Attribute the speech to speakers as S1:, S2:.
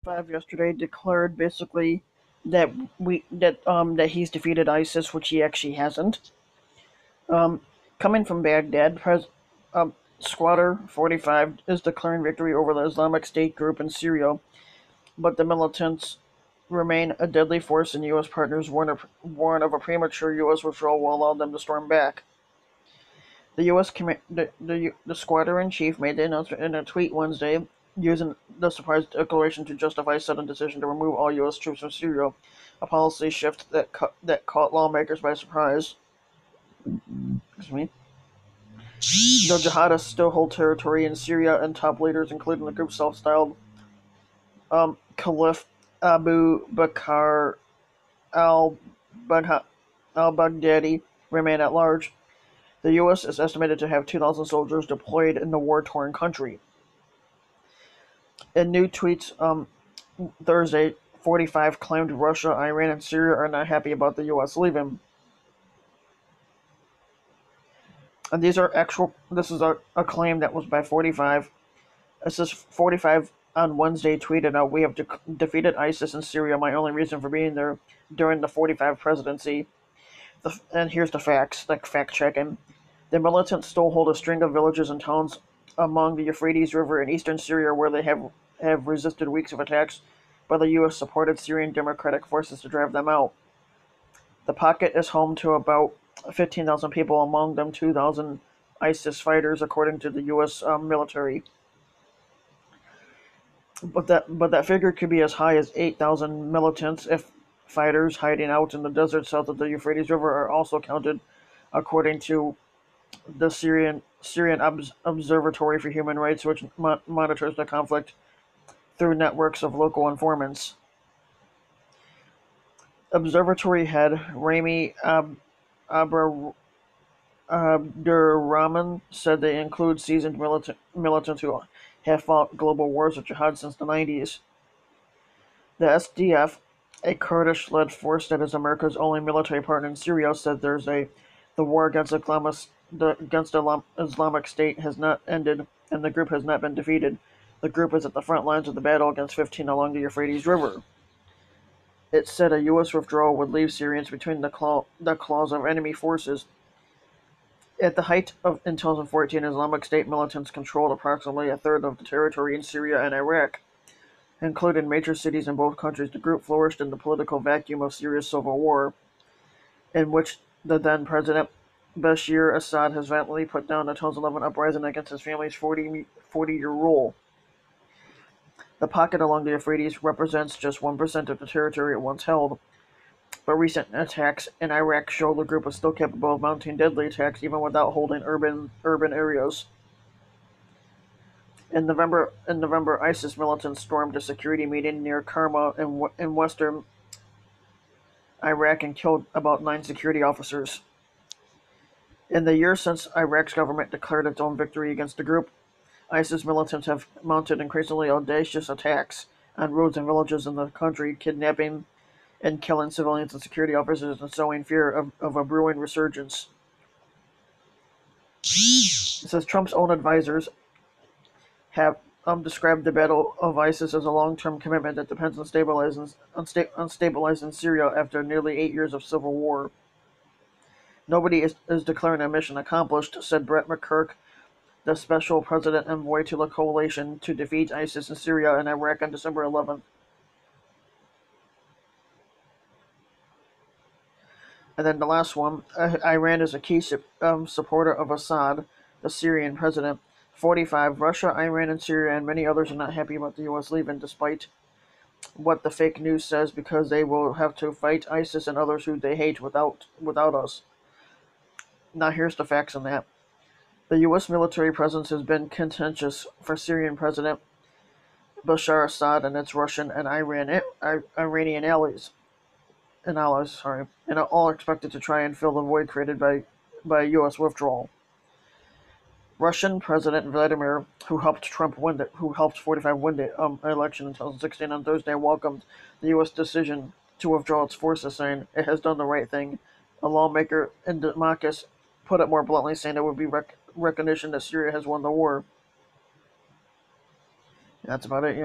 S1: 5 yesterday declared basically that that he's defeated ISIS, which he actually hasn't. Um, Coming from Baghdad, Squatter 45 is declaring victory over the Islamic State group in Syria, but the militants remain a deadly force, and U.S. partners warn of a premature U.S. withdrawal will allow them to storm back. The U.S. The squadron chief made the announcement in a tweet Wednesday, using the surprise declaration to justify a sudden decision to remove all U.S. troops from Syria, a policy shift that caught lawmakers by surprise. Excuse me. The jihadists still hold territory in Syria, and top leaders, including the group's self-styled Caliph Abu Bakr al Baghdadi, remain at large. The U.S. is estimated to have 2,000 soldiers deployed in the war-torn country. In new tweets Thursday, 45 claimed Russia, Iran, and Syria are not happy about the U.S. leaving. And this is a claim that was by 45. It says 45 on Wednesday tweeted out, "We have defeated ISIS in Syria. My only reason for being there during the 45 presidency." And here's the facts, like fact checking. The militants still hold a string of villages and towns among the Euphrates River in eastern Syria where they have resisted weeks of attacks by the U.S. supported Syrian Democratic Forces to drive them out. The pocket is home to about 15,000 people, among them 2,000 ISIS fighters, according to the U.S. Military. But that figure could be as high as 8,000 militants if fighters hiding out in the desert south of the Euphrates River are also counted, according to the Syrian Observatory for Human Rights, which monitors the conflict through networks of local informants. Observatory head Rami Abdurrahman said they include seasoned militants who have fought global wars with jihad since the 90s. The SDF, a Kurdish-led force that is America's only military partner in Syria, said Thursday the war against Islamic State has not ended and the group has not been defeated. The group is at the front lines of the battle against 15 along the Euphrates River. It said a U.S. withdrawal would leave Syrians between the claws of enemy forces. At the height of in 2014, Islamic State militants controlled approximately a third of the territory in Syria and Iraq. Including major cities in both countries, the group flourished in the political vacuum of Syria's civil war, in which the then-President Bashir Assad has violently put down the 2011 uprising against his family's 40-year rule. The pocket along the Euphrates represents just 1% of the territory it once held, but recent attacks in Iraq show the group is still capable of mounting deadly attacks even without holding urban areas. In November, ISIS militants stormed a security meeting near Karma in western Iraq and killed about 9 security officers. In the years since Iraq's government declared its own victory against the group, ISIS militants have mounted increasingly audacious attacks on roads and villages in the country, kidnapping and killing civilians and security officers and sowing fear of a brewing resurgence. It says Trump's own advisors have described the battle of ISIS as a long-term commitment that depends on stabilizing Syria after nearly 8 years of civil war. Nobody is declaring a mission accomplished, said Brett McCurk, the special president envoy to the coalition to defeat ISIS in Syria and Iraq on December 11th. And then the last one, Iran is a key supporter of Assad, the Syrian president. 45, Russia, Iran, and Syria, and many others are not happy about the U.S. leaving, despite what the fake news says, because they will have to fight ISIS and others who they hate without us. Now here's the facts on that. The U.S. military presence has been contentious for Syrian President Bashar Assad and its Russian and Iranian allies. And all expected to try and fill the void created by U.S. withdrawal. Russian President Vladimir, who helped 45 win the election in 2016 on Thursday, welcomed the U.S. decision to withdraw its forces, saying it has done the right thing. A lawmaker in Damascus put it more bluntly, saying it would be recognition that Syria has won the war. That's about it,